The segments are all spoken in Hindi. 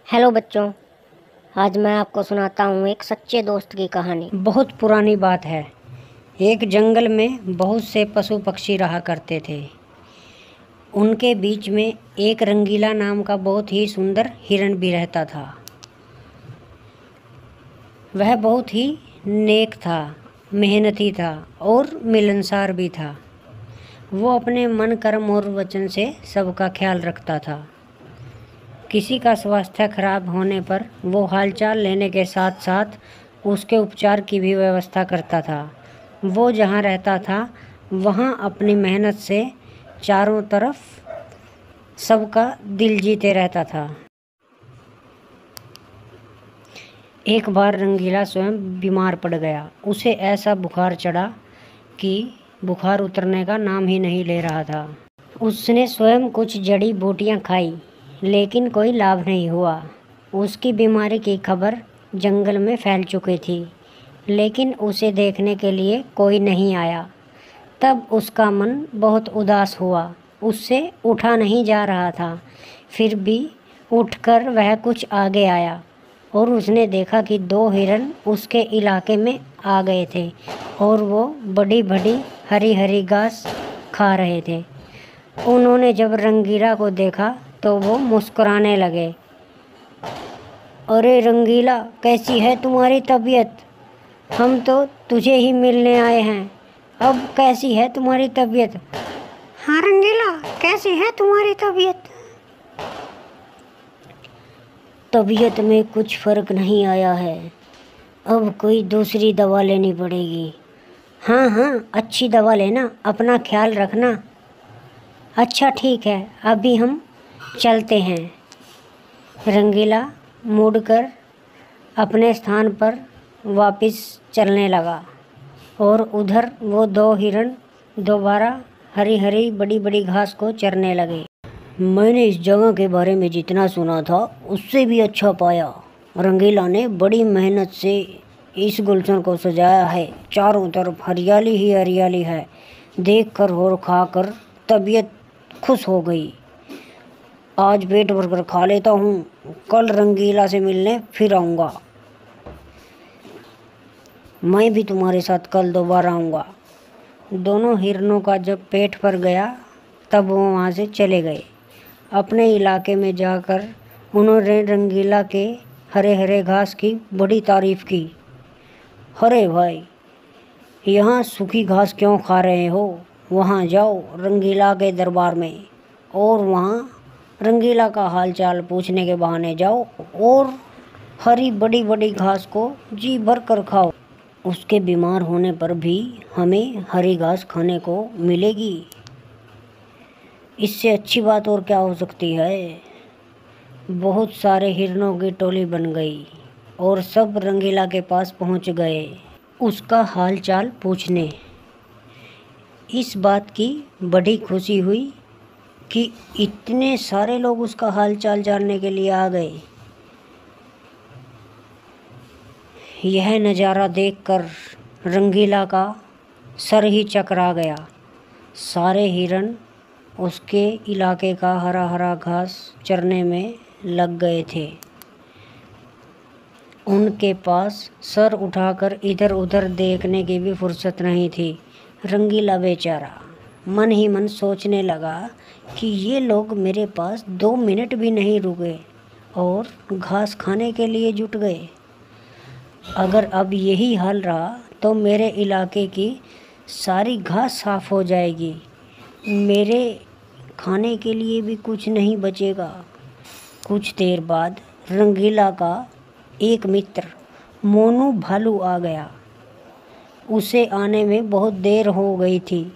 हेलो बच्चों, आज मैं आपको सुनाता हूँ एक सच्चे दोस्त की कहानी। बहुत पुरानी बात है। एक जंगल में बहुत से पशु पक्षी रहा करते थे। उनके बीच में एक रंगीला नाम का बहुत ही सुंदर हिरण भी रहता था। वह बहुत ही नेक था, मेहनती था और मिलनसार भी था। वो अपने मन, कर्म और वचन से सबका ख्याल रखता था। किसी का स्वास्थ्य खराब होने पर वो हालचाल लेने के साथ साथ उसके उपचार की भी व्यवस्था करता था। वो जहाँ रहता था वहाँ अपनी मेहनत से चारों तरफ सबका दिल जीते रहता था। एक बार रंगीला स्वयं बीमार पड़ गया। उसे ऐसा बुखार चढ़ा कि बुखार उतरने का नाम ही नहीं ले रहा था। उसने स्वयं कुछ जड़ी बूटियाँ खाई, लेकिन कोई लाभ नहीं हुआ। उसकी बीमारी की खबर जंगल में फैल चुकी थी, लेकिन उसे देखने के लिए कोई नहीं आया। तब उसका मन बहुत उदास हुआ। उससे उठा नहीं जा रहा था। फिर भी उठकर वह कुछ आगे आया और उसने देखा कि दो हिरन उसके इलाके में आ गए थे और वो बड़ी बड़ी हरी हरी घास खा रहे थे। उन्होंने जब रंगीला को देखा तो वो मुस्कुराने लगे। अरे रंगीला, कैसी है तुम्हारी तबीयत? हम तो तुझे ही मिलने आए हैं। अब कैसी है तुम्हारी तबीयत? हाँ रंगीला, कैसी है तुम्हारी तबीयत? तबीयत में कुछ फ़र्क नहीं आया है। अब कोई दूसरी दवा लेनी पड़ेगी। हाँ हाँ, अच्छी दवा लेना, अपना ख्याल रखना। अच्छा ठीक है, अभी हम चलते हैं। रंगीला मुड़कर अपने स्थान पर वापस चलने लगा और उधर वो दो हिरण दोबारा हरी हरी बड़ी बड़ी घास को चरने लगे। मैंने इस जगह के बारे में जितना सुना था उससे भी अच्छा पाया। रंगीला ने बड़ी मेहनत से इस गुलशन को सजाया है। चारों तरफ हरियाली ही हरियाली है। देखकर और खाकर तबीयत खुश हो गई। आज पेट भरकर खा लेता हूँ, कल रंगीला से मिलने फिर आऊँगा। मैं भी तुम्हारे साथ कल दोबारा आऊँगा। दोनों हिरणों का जब पेट भर गया तब वो वहाँ से चले गए। अपने इलाके में जाकर उन्होंने रंगीला के हरे हरे घास की बड़ी तारीफ की। अरे भाई, यहाँ सूखी घास क्यों खा रहे हो? वहाँ जाओ रंगीला के दरबार में और वहाँ रंगीला का हालचाल पूछने के बहाने जाओ और हरी बड़ी बड़ी घास को जी भर कर खाओ। उसके बीमार होने पर भी हमें हरी घास खाने को मिलेगी। इससे अच्छी बात और क्या हो सकती है? बहुत सारे हिरणों की टोली बन गई और सब रंगीला के पास पहुंच गए उसका हालचाल पूछने। इस बात की बड़ी खुशी हुई कि इतने सारे लोग उसका हालचाल जानने के लिए आ गए। यह नज़ारा देखकर रंगीला का सर ही चकरा गया। सारे हिरण उसके इलाके का हरा हरा घास चरने में लग गए थे। उनके पास सर उठाकर इधर उधर देखने की भी फुर्सत नहीं थी। रंगीला बेचारा मन ही मन सोचने लगा कि ये लोग मेरे पास 2 मिनट भी नहीं रुके और घास खाने के लिए जुट गए। अगर अब यही हाल रहा तो मेरे इलाके की सारी घास साफ हो जाएगी। मेरे खाने के लिए भी कुछ नहीं बचेगा। कुछ देर बाद रंगीला का एक मित्र मोनू भालू आ गया। उसे आने में बहुत देर हो गई थी।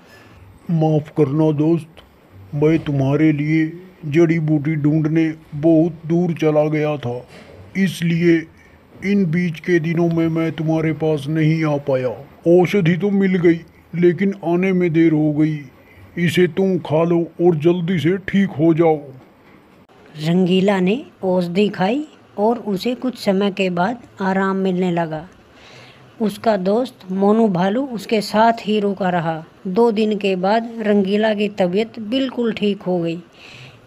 माफ़ करना दोस्त, मैं तुम्हारे लिए जड़ी बूटी ढूंढने बहुत दूर चला गया था, इसलिए इन बीच के दिनों में मैं तुम्हारे पास नहीं आ पाया। औषधि तो मिल गई, लेकिन आने में देर हो गई। इसे तुम खा लो और जल्दी से ठीक हो जाओ। रंगीला ने औषधि खाई और उसे कुछ समय के बाद आराम मिलने लगा। उसका दोस्त मोनू भालू उसके साथ ही रुका रहा। 2 दिन के बाद रंगीला की तबीयत बिल्कुल ठीक हो गई,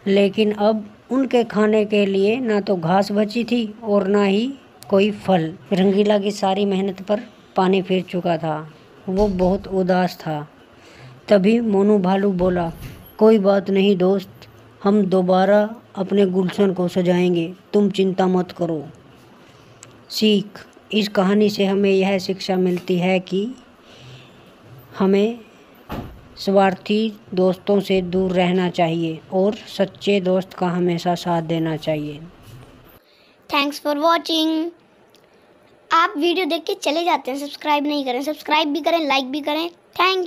लेकिन अब उनके खाने के लिए ना तो घास बची थी और ना ही कोई फल। रंगीला की सारी मेहनत पर पानी फिर चुका था। वो बहुत उदास था। तभी मोनू भालू बोला, कोई बात नहीं दोस्त, हम दोबारा अपने गुलशन को सजाएंगे, तुम चिंता मत करो। सीख, इस कहानी से हमें यह शिक्षा मिलती है कि हमें स्वार्थी दोस्तों से दूर रहना चाहिए और सच्चे दोस्त का हमेशा साथ देना चाहिए। Thanks for watching. आप वीडियो देख के चले जाते हैं, सब्सक्राइब नहीं करें, सब्सक्राइब भी करें, लाइक भी करें। थैंक